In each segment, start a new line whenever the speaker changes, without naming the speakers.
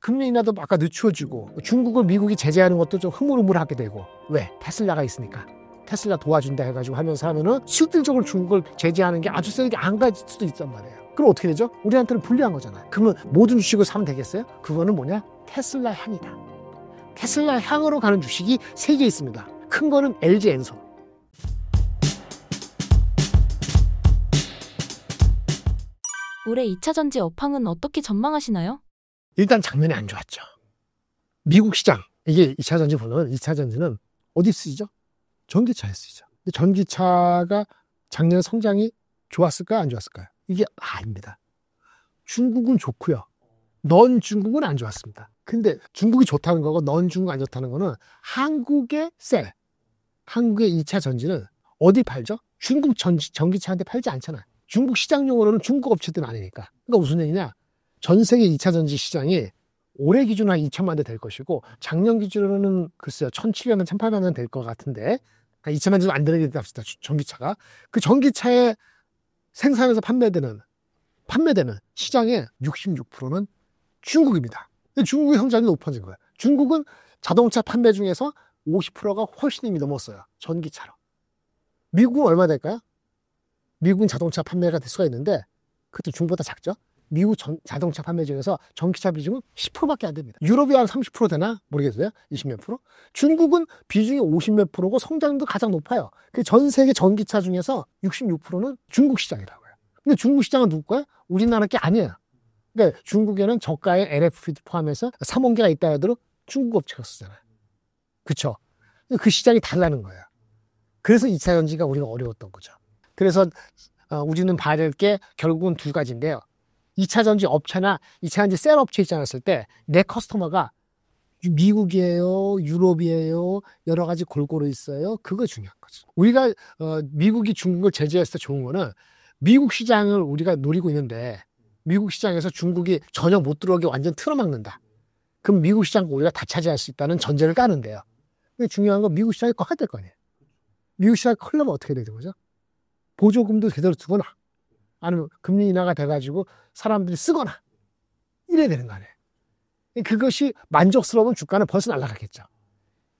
금리 인하도 아까 늦춰지고 중국을 미국이 제재하는 것도 좀 흐물흐물하게 되고 왜? 테슬라가 있으니까. 테슬라 도와준다 해가지고 하면서 하면은 실질적으로 중국을 제재하는 게 아주 세게 안 갈 수도 있단 말이에요. 그럼 어떻게 되죠? 우리한테는 불리한 거잖아요. 그러면 모든 주식을 사면 되겠어요? 그거는 뭐냐? 테슬라 향이다. 테슬라 향으로 가는 주식이 3개 있습니다. 큰 거는 LG엔솔.
올해 2차전지 업황은 어떻게 전망하시나요?
일단 작년에 안 좋았죠. 미국 시장, 이게 2차전지 보면 2차전지는 어디 쓰이죠? 전기차에 쓰이죠. 근데 전기차가 작년 성장이 좋았을까요? 안 좋았을까요? 이게 아닙니다. 중국은 좋고요. 넌 중국은 안 좋았습니다. 근데 중국이 좋다는 거고 넌 중국 안 좋다는 거는 한국의 셀, 한국의 2차 전지는 어디 팔죠? 중국 전기차한테 팔지 않잖아요. 중국 시장용으로는 중국 업체들은 아니니까. 그러니까 무슨 얘기냐? 전 세계 2차 전지 시장이 올해 기준으로 한 2천만 대 될 것이고 작년 기준으로는 글쎄요 1,700만, 1,800만 대 될 것 같은데 2천만 대도 안 되는 게 합시다. 전기차가. 그 전기차의 생산해서 판매되는 시장의 66%는 중국입니다. 근데 중국의 성장이 높아진 거예요. 중국은 자동차 판매 중에서 50%가 훨씬 이미 넘었어요. 전기차로. 미국은 얼마 될까요? 미국은 자동차 판매가 될 수가 있는데 그것도 중국보다 작죠? 미국 자동차 판매 중에서 전기차 비중은 10%밖에 안 됩니다. 유럽이 한 30% 되나? 모르겠어요. 20몇 프로? 중국은 비중이 50몇 프로고 성장도 가장 높아요. 전 세계 전기차 중에서 66%는 중국 시장이라고요. 근데 중국 시장은 누구 거야? 우리나라 게 아니에요. 그러니까 중국에는 저가의 LFP 포함해서 3원계가 있다 하더라도 중국 업체가 쓰잖아요. 그쵸? 그 시장이 달라는 거예요. 그래서 2차 전지가 우리가 어려웠던 거죠. 그래서 우리는 봐야 될 게 결국은 두 가지인데요. 2차 전지 업체나 2차 전지 셀 업체 있지 않았을 때 내 커스터머가 미국이에요, 유럽이에요, 여러 가지 골고루 있어요. 그거 중요한 거죠. 우리가 미국이 중국을 제재했을 때 좋은 거는 미국 시장을 우리가 노리고 있는데 미국 시장에서 중국이 전혀 못 들어오게 완전 틀어막는다. 그럼 미국 시장을 우리가 다 차지할 수 있다는 전제를 까는데요. 근데 중요한 건 미국 시장이 커야 될 거 아니에요. 미국 시장이 커려면 어떻게 되는 거죠? 보조금도 제대로 두거나 아니면 금리 인하가 돼가지고 사람들이 쓰거나 이래야 되는 거 아니에요. 그것이 만족스러운 주가는 벌써 날아가겠죠.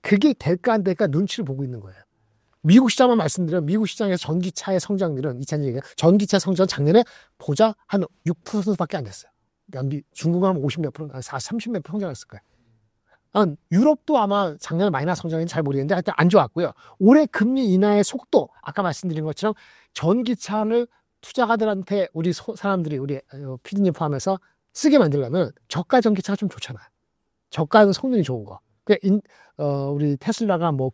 그게 될까 안 될까 눈치를 보고 있는 거예요. 미국 시장만 말씀드리면 미국 시장에서 전기차의 성장률은 2000년 전기차 성장은 작년에 보자 한 6%밖에 안 됐어요. 중국은 한 50몇 프로, 30몇 프로 성장했을 거예요. 유럽도 아마 작년에 마이너스 성장인지 잘 모르겠는데 하여튼 안 좋았고요. 올해 금리 인하의 속도 아까 말씀드린 것처럼 전기차를 투자가들한테 우리 사람들이 우리 피디님 포함해서 쓰게 만들려면 저가 전기차가 좀 좋잖아요. 저가는 성능이 좋은 거. 우리 테슬라가 뭐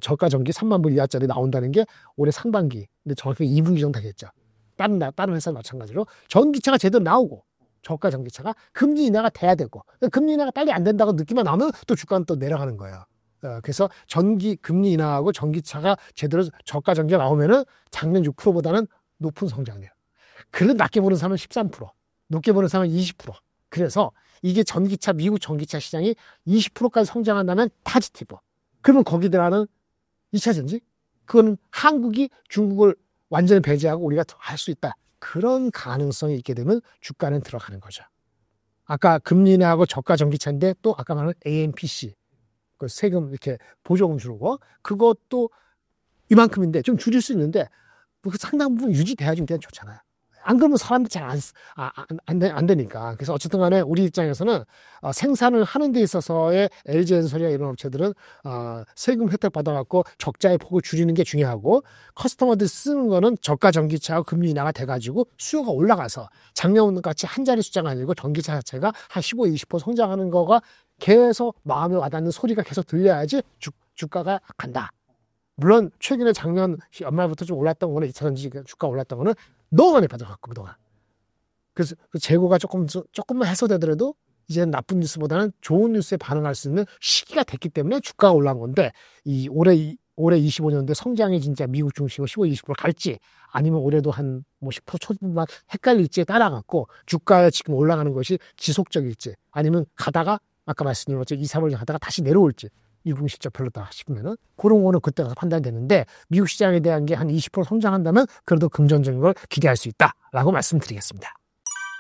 저가 전기 3만 불 이하짜리 나온다는 게 올해 상반기, 근데 정확히 2분기 정도 되겠죠. 다른 회사 마찬가지로 전기차가 제대로 나오고 저가 전기차가 금리 인하가 돼야 되고 금리 인하가 빨리 안 된다고 느낌만 나면 또 주가는 또 내려가는 거예요. 그래서 금리 인하하고 전기차가 제대로 저가 전기가 나오면은 작년 6%보다는 높은 성장이에요. 그래도 낮게 보는 사람은 13%, 높게 보는 사람은 20%. 그래서 이게 미국 전기차 시장이 20%까지 성장한다면 파지티브. 그러면 거기 들어가는 2차 전지? 그거는 한국이 중국을 완전히 배제하고 우리가 더 할 수 있다. 그런 가능성이 있게 되면 주가는 들어가는 거죠. 아까 금리 인하하고 저가 전기차인데 또 아까 말한 AMPC, 그 세금 이렇게 보조금 주고 그것도 이만큼인데 좀 줄일 수 있는데 상당 부분 유지돼야지 일단 좋잖아요. 안 그러면 사람들이 잘 안 되니까. 그래서 어쨌든 간에 우리 입장에서는 생산을 하는 데 있어서의 LG엔솔이나 이런 업체들은 세금 혜택 받아갖고 적자의 폭을 줄이는 게 중요하고 커스터머들이 쓰는 거는 저가 전기차하고 금리 인하가 돼가지고 수요가 올라가서 작년 같이 한 자리 숫자가 아니고 전기차 자체가 한 15, 20% 성장하는 거가 계속 마음에 와닿는 소리가 계속 들려야지 주가가 간다. 물론 최근에 작년 연말부터 좀 올랐던 거는 2차 전지 주가 올랐던 거는 너무 많이 빠져갖고 그동안. 그래서 그 재고가 조금만 해소되더라도 이제는 나쁜 뉴스보다는 좋은 뉴스에 반응할 수 있는 시기가 됐기 때문에 주가가 올라간 건데 올해 25년도에 성장이 진짜 미국 중심으로 15, 20% 갈지 아니면 올해도 한 10% 초반만 헷갈릴지에 따라갖고 주가가 지금 올라가는 것이 지속적일지 아니면 가다가 아까 말씀드린 것처럼 2, 3월 가다가 다시 내려올지 미국 실적 별로다 싶으면은 그런 거는 그때 가서 판단되는데 미국 시장에 대한 게 한 20% 성장한다면 그래도 긍정적인 걸 기대할 수 있다라고 말씀드리겠습니다.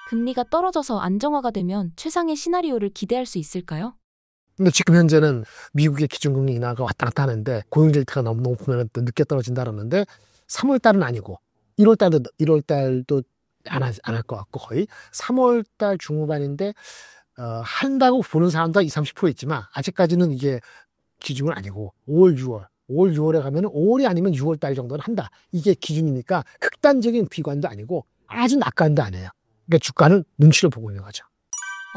금리가 떨어져서 안정화가 되면 최상의 시나리오를 기대할 수 있을까요?
근데 지금 현재는 미국의 기준금리 인하가 왔다 갔다 하는데 고용지 레이트가 너무 높으면 또 늦게 떨어진다 그러는데 3월 달은 아니고 1월 달도 안 할 것 같고 거의 3월 달 중후반인데 한다고 보는 사람도 20, 30% 있지만 아직까지는 이게 기준은 아니고 5월, 6월에 가면 5월이 아니면 6월 달 정도는 한다. 이게 기준이니까 극단적인 비관도 아니고 아주 낙관도 아니에요. 그러니까 주가는 눈치를 보고 있는 거죠.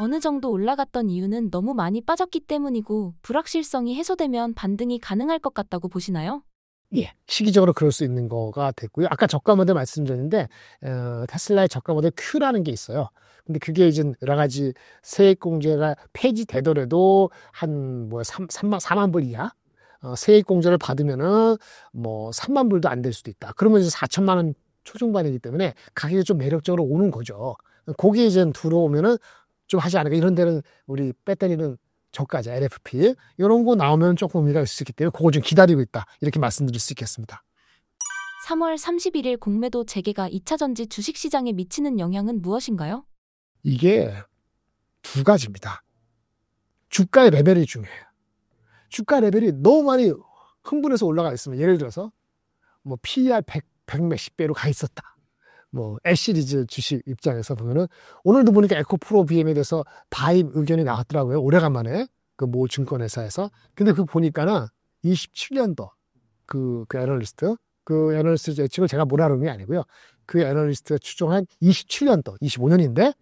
어느 정도 올라갔던 이유는 너무 많이 빠졌기 때문이고 불확실성이 해소되면 반등이 가능할 것 같다고 보시나요?
예, 시기적으로 그럴 수 있는 거가 됐고요. 아까 저가 모델 말씀드렸는데 테슬라의 저가 모델 Q라는 게 있어요. 근데 그게 이제 여러 가지 세액공제가 폐지되더라도 한 뭐 4만 불 이하 세액공제를 받으면은 뭐 3만 불도 안 될 수도 있다. 그러면 이제 4천만 원 초중반이기 때문에 가격이 좀 매력적으로 오는 거죠. 거기에 이제 들어오면은 좀 하지 않을까. 이런 데는 우리 배터리는 저가죠. LFP. 이런 거 나오면 조금 의미가 있을 수 있기 때문에 그거 좀 기다리고 있다. 이렇게 말씀드릴 수 있겠습니다.
3월 31일 공매도 재개가 2차전지 주식시장에 미치는 영향은 무엇인가요?
이게 두 가지입니다. 주가의 레벨이 중요해요. 주가 레벨이 너무 많이 흥분해서 올라가 있으면 예를 들어서 뭐 PER 100 몇십 배로 가 있었다. 뭐 S시리즈 주식 입장에서 보면은 오늘도 보니까 에코프로 BM에 대해서 바임 의견이 나왔더라고요. 오래간만에 그 모 증권회사에서. 근데 그 보니까는 27년도 그 애널리스트 예측을 제가 몰아놓은 게 아니고요. 그 애널리스트가 추정한 27년도 25년인데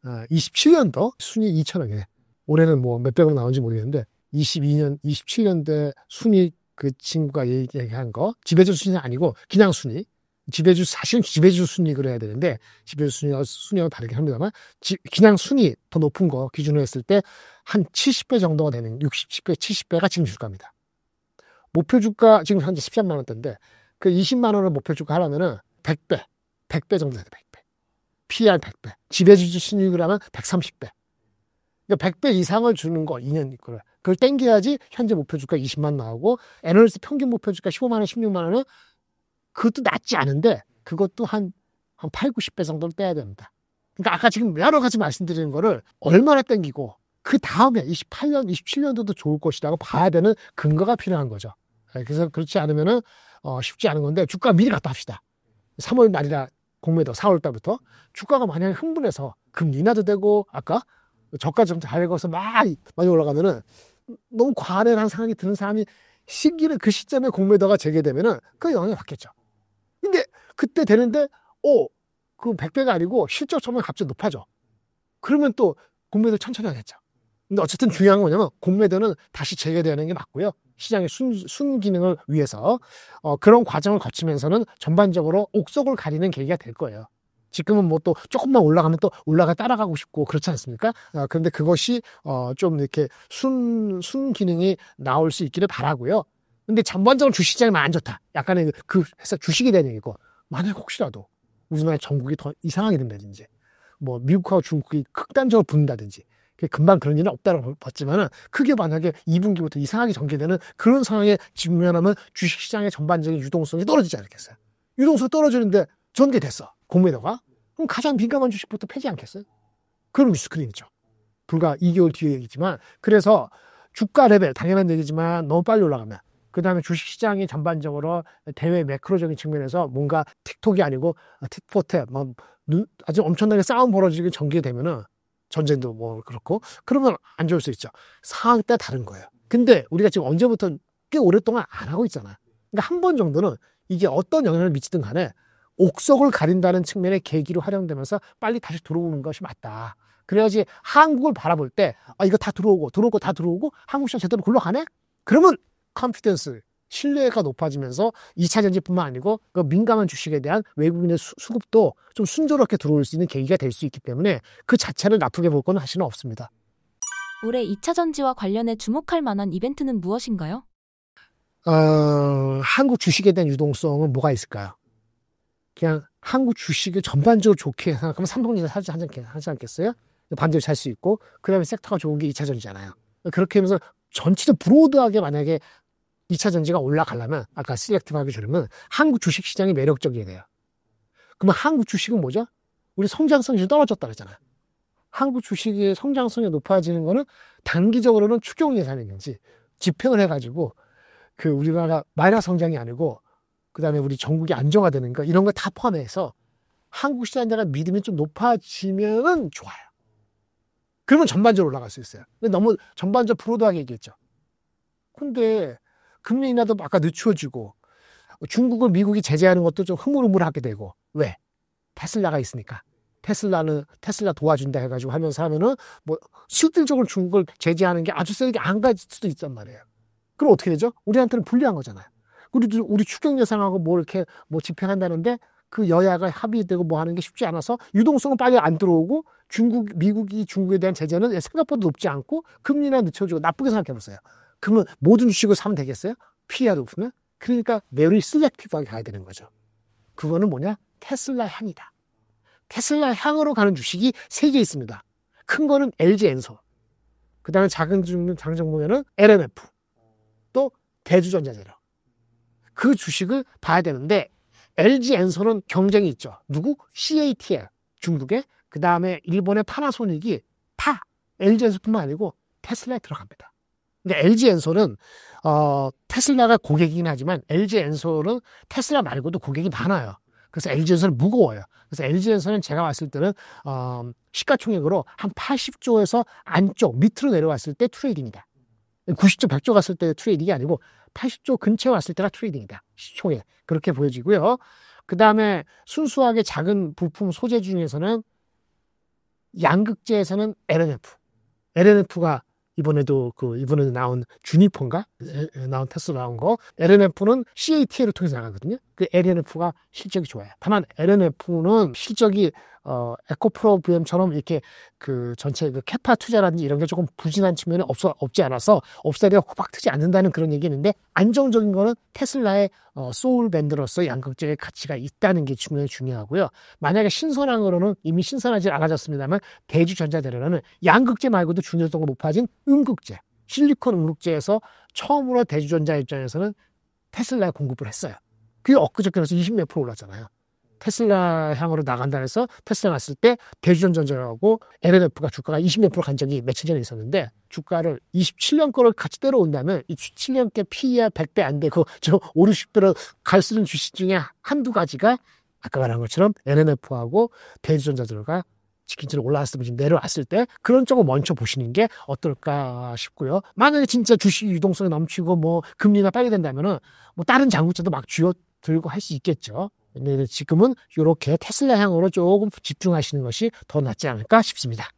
27년도 순위 2천억이네. 올해는 뭐 몇백억 나온지 모르겠는데 27년대 순위 그 친구가 얘기한 거 지배주 순위는 아니고 그냥 순위. 사실은 지배주 순위 그래야 되는데 지배주 순위와 다르게 합니다만 그냥 순위 더 높은 거 기준으로 했을 때 한 70배 정도가 되는 60배, 70배가 지금 주가입니다. 목표 주가 지금 현재 13만 원대인데 그 20만 원을 목표 주가 하려면은 100배 정도 돼요. 100배. PER 100배. 지배주 순위를 하면 130배. 그러니까 100배 이상을 주는 거 2년 이거를. 그걸 땡겨야지 현재 목표 주가 20만 나오고 애널리스트 평균 목표 주가 15만 원, 16만 원은 그것도 낮지 않은데 그것도 한 8, 90배 정도는 빼야 됩니다. 그러니까 아까 지금 여러 가지 말씀드리는 거를 얼마나 땡기고 그 다음에 28년, 27년도도 좋을 것이라고 봐야 되는 근거가 필요한 거죠. 그래서 그렇지 않으면은 쉽지 않은 건데 주가 미리 갔다 합시다. 3월 말이라 공매도 4월 달부터 주가가 만약에 흥분해서 금리 인하도 되고 아까 저가 좀 잘 읽어서 많이 올라가면은 너무 과한한 생각이 드는 사람이 시기는 그 시점에 공매도가 재개되면은 그 영향이 받겠죠. 근데 그때 되는데 그 100배가 아니고 실적 처음에 갑자기 높아져. 그러면 또 공매도 천천히 하겠죠. 근데 어쨌든 중요한 건 뭐냐면 공매도는 다시 재개되는 게 맞고요. 시장의 순기능을 위해서 그런 과정을 거치면서는 전반적으로 옥석을 가리는 계기가 될 거예요. 지금은 뭐 또 조금만 올라가면 또 따라가고 싶고 그렇지 않습니까? 그런데 그것이 좀 이렇게 순기능이 나올 수 있기를 바라고요. 근데 전반적으로 주식시장이 안 좋다. 약간의 그 회사 주식에 대한 얘기고 만약 혹시라도 우리나라의 전국이 더 이상하게 된다든지 뭐 미국하고 중국이 극단적으로 붙는다든지 금방 그런 일은 없다고 봤지만은 그게 만약에 2분기부터 이상하게 전개되는 그런 상황에 직면하면 주식시장의 전반적인 유동성이 떨어지지 않겠어요? 유동성이 떨어지는데 전개됐어. 공매도가. 그럼 가장 민감한 주식부터 패지 않겠어요? 그럼 리스크는 죠 불과 2개월 뒤에 얘기지만 그래서 주가 레벨 당연한 얘기지만 너무 빨리 올라가면 그 다음에 주식시장이 전반적으로 대외 매크로적인 측면에서 뭔가 틱톡이 아니고 틱포테 아주 엄청나게 싸움 벌어지게 전개되면은 전쟁도 뭐 그렇고 그러면 안 좋을 수 있죠. 상황 때 다른 거예요. 근데 우리가 지금 언제부터 꽤 오랫동안 안 하고 있잖아요. 그러니까 한 번 정도는 이게 어떤 영향을 미치든 간에 옥석을 가린다는 측면의 계기로 활용되면서 빨리 다시 들어오는 것이 맞다. 그래야지 한국을 바라볼 때 이거 다 들어오고 다 들어오고 한국 시장 제대로 굴러가네? 그러면 컨피던스, 신뢰가 높아지면서 2차 전지뿐만 아니고 그 민감한 주식에 대한 외국인의 수급도 좀 순조롭게 들어올 수 있는 계기가 될 수 있기 때문에 그 자체를 나쁘게 볼 건 사실은 없습니다.
올해 2차 전지와 관련해 주목할 만한 이벤트는 무엇인가요?
한국 주식에 대한 유동성은 뭐가 있을까요? 그냥 한국 주식을 전반적으로 좋게 생각하면 삼성전자 하지 않겠어요? 반대로 살 수 있고 그 다음에 섹터가 좋은 게 2차 전지잖아요. 그렇게 하면서 전체적 브로드하게 만약에 2차 전지가 올라가려면 아까 셀렉티브하게 들으면 한국 주식시장이 매력적이게 돼요. 그러면 한국 주식은 뭐죠? 우리 성장성이 좀 떨어졌다 그러잖아요. 한국 주식의 성장성이 높아지는 거는 단기적으로는 추경 예산이든지 집행을 해가지고 그 우리나라 마이너스 성장이 아니고 그다음에 우리 전국이 안정화되는 거 이런 거 다 포함해서 한국 시장에 대한 믿음이 좀 높아지면은 좋아요. 그러면 전반적으로 올라갈 수 있어요. 근데 너무 전반적으로 브로드하게 얘기했죠. 근데 금리 인하도 아까 늦춰지고 중국을 미국이 제재하는 것도 좀 흐물흐물하게 되고 왜? 테슬라가 있으니까. 테슬라 도와준다 해가지고 하면서 하면은 뭐 실질적으로 중국을 제재하는 게 아주 세게 안 갈 수도 있단 말이에요. 그럼 어떻게 되죠? 우리한테는 불리한 거잖아요. 우리 추경 예상하고 뭐 이렇게 뭐 집행한다는데 그 여야가 합의되고 뭐 하는 게 쉽지 않아서 유동성은 빨리 안 들어오고 미국이 중국에 대한 제재는 생각보다 높지 않고 금리나 늦춰주고 나쁘게 생각해 보세요. 그러면 모든 주식을 사면 되겠어요? 피해가 높으면? 그러니까 very selective하게 가야 되는 거죠. 그거는 뭐냐? 테슬라 향이다. 테슬라 향으로 가는 주식이 3개 있습니다. 큰 거는 LG엔솔. 그 다음에 작은 장정 보면은 LNF. 또 대주전자재료. 그 주식을 봐야 되는데 LG엔솔은 경쟁이 있죠. 누구? CATL. 중국에. 그 다음에 일본의 파나소닉이 다 LG엔솔뿐만 아니고 테슬라에 들어갑니다. 근데 LG엔솔은 테슬라가 고객이긴 하지만 LG엔솔은 테슬라 말고도 고객이 많아요. 그래서 LG엔솔은 무거워요. 그래서 LG엔솔은 제가 봤을 때는 시가총액으로 한 80조에서 안쪽 밑으로 내려왔을 때 트레이딩이다. 90조, 100조 갔을 때 트레이딩이 아니고 80조 근처에 왔을 때가 트레이딩이다. 시총에. 그렇게 보여지고요. 그 다음에 순수하게 작은 부품 소재 중에서는 양극재에서는 LNF. LNF가 이번에도 나온 주니퍼인가? 나온 테슬라 나온 거. LNF는 CATL을 통해서 나가거든요. 그 LNF가 실적이 좋아요. 다만 LNF는 실적이 에코프로비엠처럼 이렇게 그 전체 그 캐파 투자라든지 이런 게 조금 부진한 측면이 없지 않아서 업사이드가 호박 트지 않는다는 그런 얘기 있는데 안정적인 거는 테슬라의 소울 밴드로서 양극재의 가치가 있다는 게 중요하고요. 만약에 신선한 거로는 이미 신선하지 않아졌습니다만 대주전자재료는 양극재 말고도 중요성이 높아진 음극재, 실리콘 음극재에서 처음으로 대주전자 입장에서는 테슬라에 공급을 했어요. 그게 엊그저께서 20몇 프로 올랐잖아요. 테슬라 향으로 나간다 해서 테슬라 갔을 때 대주전자하고 LNF가 주가가 20몇 프로 간 적이 며칠 전에 있었는데 주가를 27년 거를 같이 때려온다면 27년께 PE가 100배 안 되고 저 5, 60배로 갈 수 있는 주식 중에 한두 가지가 아까 말한 것처럼 LNF하고 대주전자들과 치킨처럼 올라왔으면 지금 내려왔을 때 그런 쪽을 먼저 보시는 게 어떨까 싶고요. 만약에 진짜 주식 유동성이 넘치고 뭐 금리가 빨리 된다면은 뭐 다른 장구자도 막 쥐어 들고 할 수 있겠죠. 근데 지금은 이렇게 테슬라 향으로 조금 집중하시는 것이 더 낫지 않을까 싶습니다.